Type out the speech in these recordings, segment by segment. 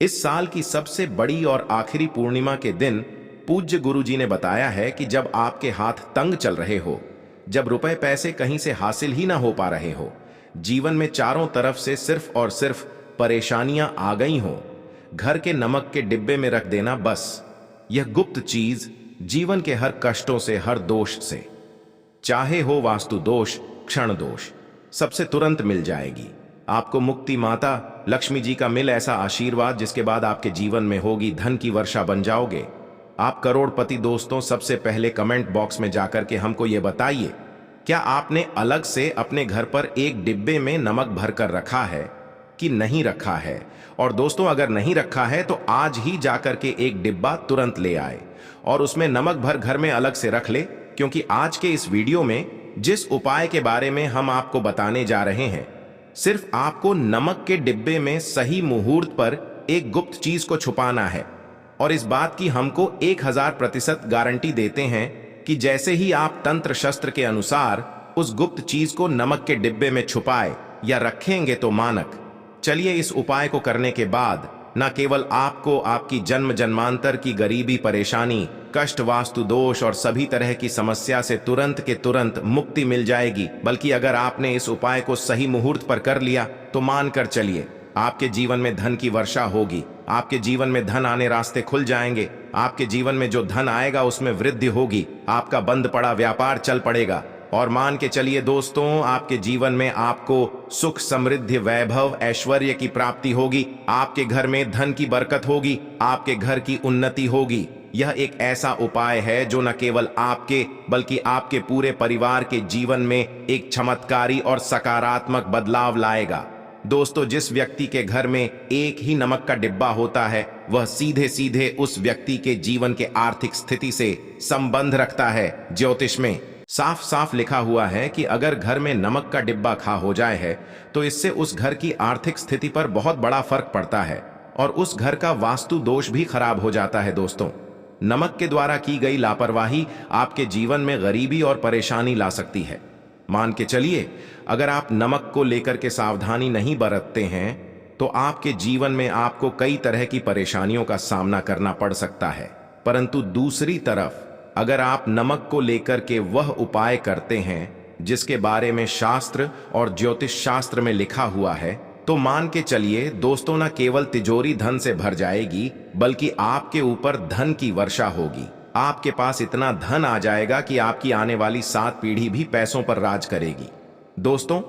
इस साल की सबसे बड़ी और आखिरी पूर्णिमा के दिन पूज्य गुरुजी ने बताया है कि जब आपके हाथ तंग चल रहे हो, जब रुपए पैसे कहीं से हासिल ही ना हो पा रहे हो, जीवन में चारों तरफ से सिर्फ और सिर्फ परेशानियां आ गई हो, घर के नमक के डिब्बे में रख देना बस। यह गुप्त चीज जीवन के हर कष्टों से, हर दोष से, चाहे हो वास्तु दोष, क्षण दोष, सबसे तुरंत मिल जाएगी। आपको मुक्ति माता लक्ष्मी जी का मिल ऐसा आशीर्वाद जिसके बाद आपके जीवन में होगी धन की वर्षा, बन जाओगे आप करोड़पति। दोस्तों, सबसे पहले कमेंट बॉक्स में जाकर के हमको ये बताइए, क्या आपने अलग से अपने घर पर एक डिब्बे में नमक भर कर रखा है कि नहीं रखा है? और दोस्तों, अगर नहीं रखा है तो आज ही जाकर के एक डिब्बा तुरंत ले आए और उसमें नमक भर घर में अलग से रख ले, क्योंकि आज के इस वीडियो में जिस उपाय के बारे में हम आपको बताने जा रहे हैं, सिर्फ आपको नमक के डिब्बे में सही मुहूर्त पर एक गुप्त चीज को छुपाना है। और इस बात की हमको 1000% गारंटी देते हैं कि जैसे ही आप तंत्र शस्त्र के अनुसार उस गुप्त चीज को नमक के डिब्बे में छुपाए या रखेंगे तो मानक। चलिए, इस उपाय को करने के बाद न केवल आपको आपकी जन्म जन्मांतर की गरीबी, परेशानी, कष्ट, वास्तु दोष और सभी तरह की समस्या से तुरंत के तुरंत मुक्ति मिल जाएगी, बल्कि अगर आपने इस उपाय को सही मुहूर्त पर कर लिया तो मानकर चलिए, आपके जीवन में धन की वर्षा होगी, आपके जीवन में धन आने रास्ते खुल जाएंगे, आपके जीवन में जो धन आएगा उसमें वृद्धि होगी, आपका बंद पड़ा व्यापार चल पड़ेगा। और मान के चलिए दोस्तों, आपके जीवन में आपको सुख, समृद्धि, वैभव, ऐश्वर्य की प्राप्ति होगी, आपके घर में धन की बरकत होगी, आपके घर की उन्नति होगी। यह एक ऐसा उपाय है जो न केवल आपके बल्कि आपके पूरे परिवार के जीवन में एक चमत्कारी और सकारात्मक बदलाव लाएगा। दोस्तों, जिस व्यक्ति के घर में एक ही नमक का डिब्बा होता है, वह सीधे सीधे उस व्यक्ति के जीवन के आर्थिक स्थिति से संबंध रखता है। ज्योतिष में साफ साफ लिखा हुआ है कि अगर घर में नमक का डिब्बा खा हो जाए है तो इससे उस घर की आर्थिक स्थिति पर बहुत बड़ा फर्क पड़ता है और उस घर का वास्तु दोष भी खराब हो जाता है। दोस्तों, नमक के द्वारा की गई लापरवाही आपके जीवन में गरीबी और परेशानी ला सकती है। मान के चलिए, अगर आप नमक को लेकर के सावधानी नहीं बरतते हैं तो आपके जीवन में आपको कई तरह की परेशानियों का सामना करना पड़ सकता है। परंतु दूसरी तरफ, अगर आप नमक को लेकर के वह उपाय करते हैं जिसके बारे में शास्त्र और ज्योतिष शास्त्र में लिखा हुआ है, तो मान के चलिए दोस्तों, न केवल तिजोरी धन से भर जाएगी बल्कि आपके ऊपर धन की वर्षा होगी। आपके पास इतना धन आ जाएगा कि आपकी आने वाली 7 पीढ़ी भी पैसों पर राज करेगी। दोस्तों,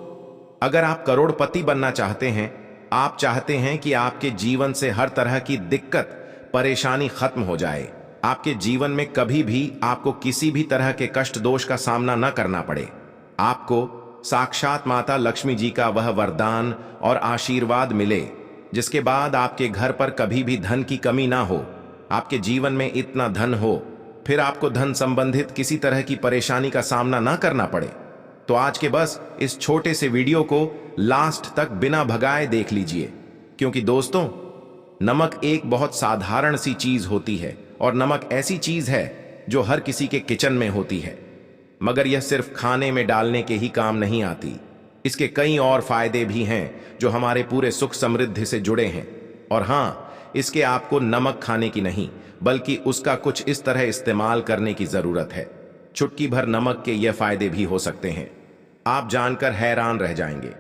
अगर आप करोड़पति बनना चाहते हैं, आप चाहते हैं कि आपके जीवन से हर तरह की दिक्कत, परेशानी खत्म हो जाए, आपके जीवन में कभी भी आपको किसी भी तरह के कष्ट दोष का सामना न करना पड़े, आपको साक्षात माता लक्ष्मी जी का वह वरदान और आशीर्वाद मिले जिसके बाद आपके घर पर कभी भी धन की कमी ना हो, आपके जीवन में इतना धन हो, फिर आपको धन संबंधित किसी तरह की परेशानी का सामना ना करना पड़े, तो आज के बस इस छोटे से वीडियो को लास्ट तक बिना भगाए देख लीजिए। क्योंकि दोस्तों, नमक एक बहुत साधारण सी चीज होती है और नमक ऐसी चीज है जो हर किसी के किचन में होती है, मगर यह सिर्फ खाने में डालने के ही काम नहीं आती। इसके कई और फायदे भी हैं जो हमारे पूरे सुख समृद्धि से जुड़े हैं। और हाँ, इसके आपको नमक खाने की नहीं बल्कि उसका कुछ इस तरह इस्तेमाल करने की जरूरत है। चुटकी भर नमक के यह फायदे भी हो सकते हैं, आप जानकर हैरान रह जाएंगे।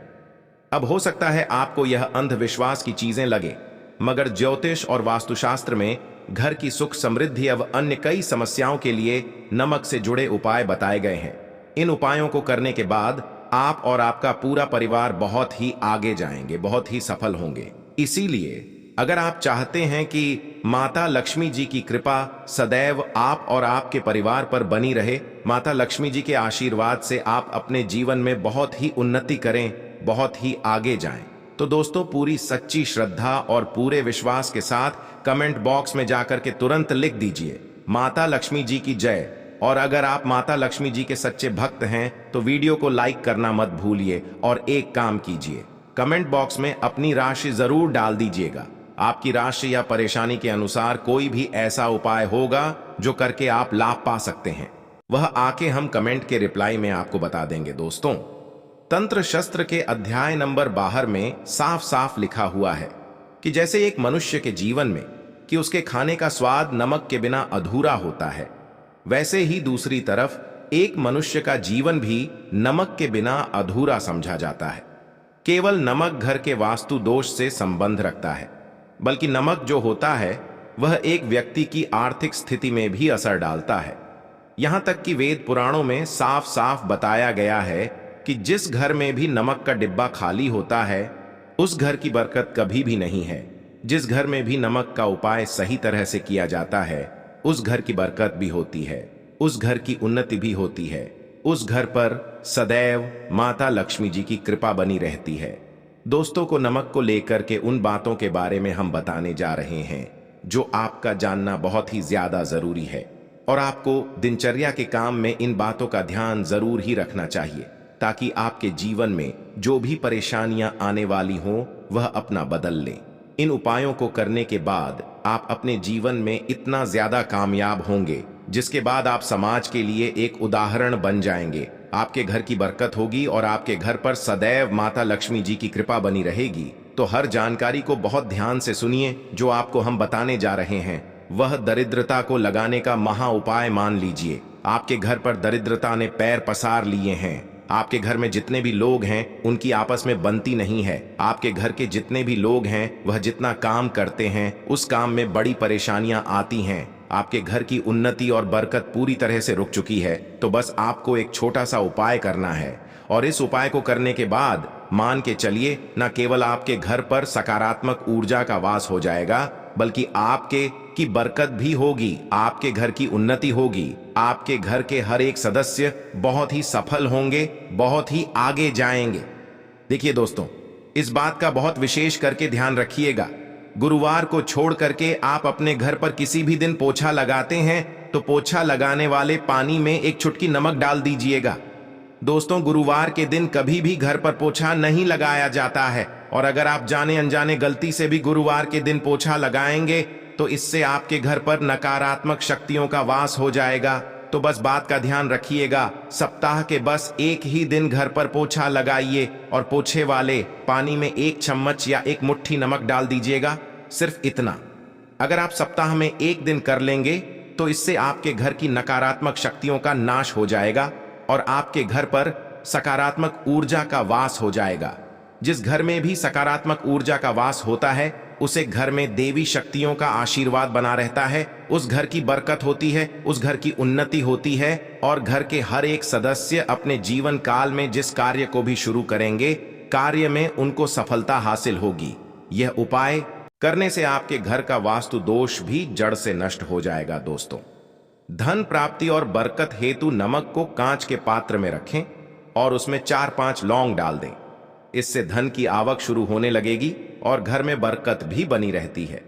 अब हो सकता है आपको यह अंधविश्वास की चीजें लगे, मगर ज्योतिष और वास्तुशास्त्र में घर की सुख समृद्धि एवं अन्य कई समस्याओं के लिए नमक से जुड़े उपाय बताए गए हैं। इन उपायों को करने के बाद आप और आपका पूरा परिवार बहुत ही आगे जाएंगे, बहुत ही सफल होंगे। इसीलिए अगर आप चाहते हैं कि माता लक्ष्मी जी की कृपा सदैव आप और आपके परिवार पर बनी रहे, माता लक्ष्मी जी के आशीर्वाद से आप अपने जीवन में बहुत ही उन्नति करें, बहुत ही आगे जाएं, तो दोस्तों, पूरी सच्ची श्रद्धा और पूरे विश्वास के साथ कमेंट बॉक्स में जाकर के तुरंत लिख दीजिए, माता लक्ष्मी जी की जय। और अगर आप माता लक्ष्मी जी के सच्चे भक्त हैं तो वीडियो को लाइक करना मत भूलिए और एक काम कीजिए, कमेंट बॉक्स में अपनी राशि जरूर डाल दीजिएगा। आपकी राशि या परेशानी के अनुसार कोई भी ऐसा उपाय होगा जो करके आप लाभ पा सकते हैं, वह आके हम कमेंट के रिप्लाई में आपको बता देंगे। दोस्तों, तंत्र शस्त्र के अध्याय नंबर 12 में साफ साफ लिखा हुआ है कि जैसे एक मनुष्य के जीवन में कि उसके खाने का स्वाद नमक के बिना अधूरा होता है, वैसे ही दूसरी तरफ एक मनुष्य का जीवन भी नमक के बिना अधूरा समझा जाता है। केवल नमक घर के वास्तु दोष से संबंध रखता है, बल्कि नमक जो होता है वह एक व्यक्ति की आर्थिक स्थिति में भी असर डालता है। यहां तक कि वेद पुराणों में साफ साफ बताया गया है कि जिस घर में भी नमक का डिब्बा खाली होता है उस घर की बरकत कभी भी नहीं है। जिस घर में भी नमक का उपाय सही तरह से किया जाता है उस घर की बरकत भी होती है, उस घर की उन्नति भी होती है, उस घर पर सदैव माता लक्ष्मी जी की कृपा बनी रहती है। दोस्तों को नमक को लेकर के उन बातों के बारे में हम बताने जा रहे हैं जो आपका जानना बहुत ही ज्यादा जरूरी है, और आपको दिनचर्या के काम में इन बातों का ध्यान जरूर ही रखना चाहिए ताकि आपके जीवन में जो भी परेशानियां आने वाली हों वह अपना बदल लें। इन उपायों को करने के बाद आप अपने जीवन में इतना ज्यादा कामयाब होंगे जिसके बाद आप समाज के लिए एक उदाहरण बन जाएंगे। आपके घर की बरकत होगी और आपके घर पर सदैव माता लक्ष्मी जी की कृपा बनी रहेगी। तो हर जानकारी को बहुत ध्यान से सुनिए। जो आपको हम बताने जा रहे हैं वह दरिद्रता को लगाने का महा उपाय मान लीजिए। आपके घर पर दरिद्रता ने पैर पसार लिए हैं, आपके घर में जितने भी लोग हैं उनकी आपस में बनती नहीं है, आपके घर के जितने भी लोग हैं वह जितना काम करते हैं उस काम में बड़ी परेशानियां आती हैं, आपके घर की उन्नति और बरकत पूरी तरह से रुक चुकी है। तो बस आपको एक छोटा सा उपाय करना है, और इस उपाय को करने के बाद मान के चलिए न केवल आपके घर पर सकारात्मक ऊर्जा का वास हो जाएगा बल्कि आपके की बरकत भी होगी, आपके घर की उन्नति होगी, आपके घर के हर एक सदस्य बहुत ही सफल होंगे, बहुत ही आगे जाएंगे। देखिए दोस्तों, इस बात का बहुत विशेष करके ध्यान रखिएगा। गुरुवार को छोड़ करके आप अपने घर पर किसी भी दिन पोछा लगाते हैं तो पोछा लगाने वाले पानी में एक चुटकी नमक डाल दीजिएगा। दोस्तों, गुरुवार के दिन कभी भी घर पर पोछा नहीं लगाया जाता है, और अगर आप जाने अनजाने गलती से भी गुरुवार के दिन पोछा लगाएंगे तो इससे आपके घर पर नकारात्मक शक्तियों का वास हो जाएगा। तो बस बात का ध्यान रखिएगा, सप्ताह के बस एक ही दिन घर पर पोछा लगाइए और पोछे वाले पानी में 1 चम्मच या 1 मुट्ठी नमक डाल दीजिएगा, सिर्फ इतना। अगर आप सप्ताह में 1 दिन कर लेंगे तो इससे आपके घर की नकारात्मक शक्तियों का नाश हो जाएगा और आपके घर पर सकारात्मक ऊर्जा का वास हो जाएगा। जिस घर में भी सकारात्मक ऊर्जा का वास होता है उसे घर में देवी शक्तियों का आशीर्वाद बना रहता है, उस घर की बरकत होती है, उस घर की उन्नति होती है, और घर के हर एक सदस्य अपने जीवन काल में जिस कार्य को भी शुरू करेंगे कार्य में उनको सफलता हासिल होगी। यह उपाय करने से आपके घर का वास्तु दोष भी जड़ से नष्ट हो जाएगा। दोस्तों, धन प्राप्ति और बरकत हेतु नमक को कांच के पात्र में रखें और उसमें 4-5 लौंग डाल दें। इससे धन की आवक शुरू होने लगेगी और घर में बरकत भी बनी रहती है।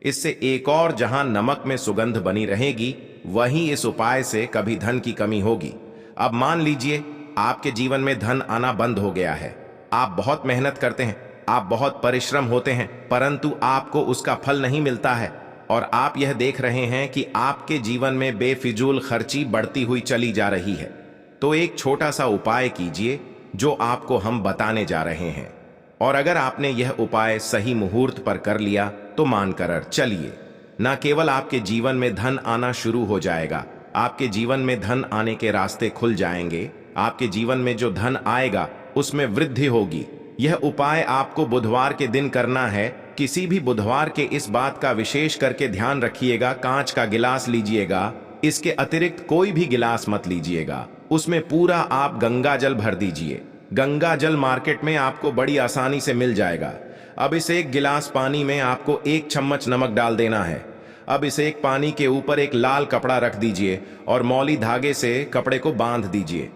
इससे एक और जहां नमक में सुगंध बनी रहेगी वहीं इस उपाय से कभी धन की कमी होगी। अब मान लीजिए आपके जीवन में धन आना बंद हो गया है, आप बहुत मेहनत करते हैं, आप बहुत परिश्रम होते हैं, परंतु आपको उसका फल नहीं मिलता है, और आप यह देख रहे हैं कि आपके जीवन में बेफिजूल खर्ची बढ़ती हुई चली जा रही है। तो एक छोटा सा उपाय कीजिए जो आपको हम बताने जा रहे हैं, और अगर आपने यह उपाय सही मुहूर्त पर कर लिया तो मानकर चलिए, न केवल आपके जीवन में धन आना शुरू हो जाएगा, आपके जीवन में धन आने के रास्ते खुल जाएंगे। आपके जीवन में जो धन आएगा उसमें वृद्धि होगी। यह उपाय आपको बुधवार के दिन करना है। किसी भी बुधवार के इस बात का विशेष करके ध्यान रखिएगा, कांच का गिलास लीजिएगा, इसके अतिरिक्त कोई भी गिलास मत लीजिएगा, उसमें पूरा आप गंगा जल भर दीजिए। गंगा जल मार्केट में आपको बड़ी आसानी से मिल जाएगा। अब इस 1 गिलास पानी में आपको 1 चम्मच नमक डाल देना है। अब इस एक पानी के ऊपर एक लाल कपड़ा रख दीजिए और मौली धागे से कपड़े को बांध दीजिए।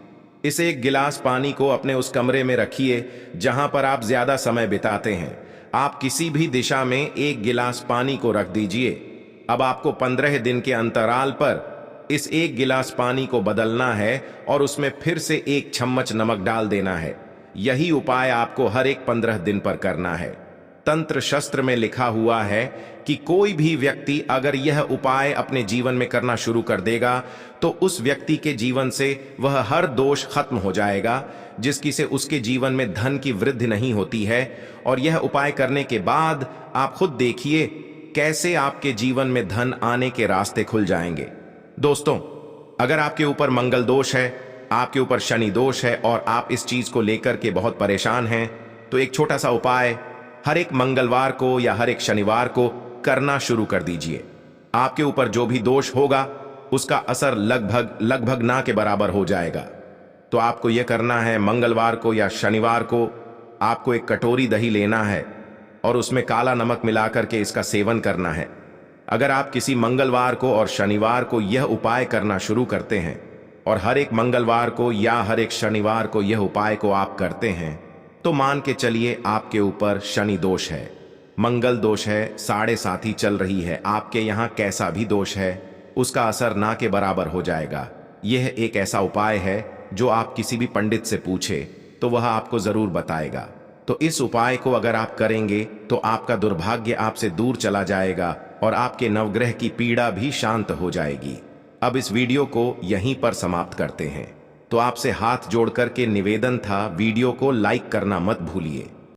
इस 1 गिलास पानी को अपने उस कमरे में रखिए जहां पर आप ज्यादा समय बिताते हैं। आप किसी भी दिशा में 1 गिलास पानी को रख दीजिए। अब आपको 15 दिन के अंतराल पर इस 1 गिलास पानी को बदलना है और उसमें फिर से 1 चम्मच नमक डाल देना है। यही उपाय आपको हर एक 15 दिन पर करना है। तंत्र शस्त्र में लिखा हुआ है कि कोई भी व्यक्ति अगर यह उपाय अपने जीवन में करना शुरू कर देगा तो उस व्यक्ति के जीवन से वह हर दोष खत्म हो जाएगा, जिसकी से उसके जीवन में धन की वृद्धि नहीं होती है। और यह उपाय करने के बाद आप खुद देखिए कैसे आपके जीवन में धन आने के रास्ते खुल जाएंगे। दोस्तों, अगर आपके ऊपर मंगल दोष है, आपके ऊपर शनि दोष है और आप इस चीज को लेकर के बहुत परेशान हैं, तो एक छोटा सा उपाय हर एक मंगलवार को या हर एक शनिवार को करना शुरू कर दीजिए। आपके ऊपर जो भी दोष होगा उसका असर लगभग ना के बराबर हो जाएगा। तो आपको यह करना है, मंगलवार को या शनिवार को आपको एक कटोरी दही लेना है और उसमें काला नमक मिलाकर के इसका सेवन करना है। अगर आप किसी मंगलवार को और शनिवार को यह उपाय करना शुरू करते हैं और हर एक मंगलवार को या हर एक शनिवार को यह उपाय को आप करते हैं, तो मान के चलिए आपके ऊपर शनि दोष है, मंगल दोष है, साढ़े साथी चल रही है, आपके यहाँ कैसा भी दोष है उसका असर ना के बराबर हो जाएगा। यह एक ऐसा उपाय है जो आप किसी भी पंडित से पूछे तो वह आपको जरूर बताएगा। तो इस उपाय को अगर आप करेंगे तो आपका दुर्भाग्य आपसे दूर चला जाएगा और आपके नवग्रह की पीड़ा भी शांत हो जाएगी। अब इस वीडियो को यहीं पर समाप्त करते हैं। तो आपसे हाथ जोड़ करके निवेदन था, वीडियो को लाइक करना मत भूलिए।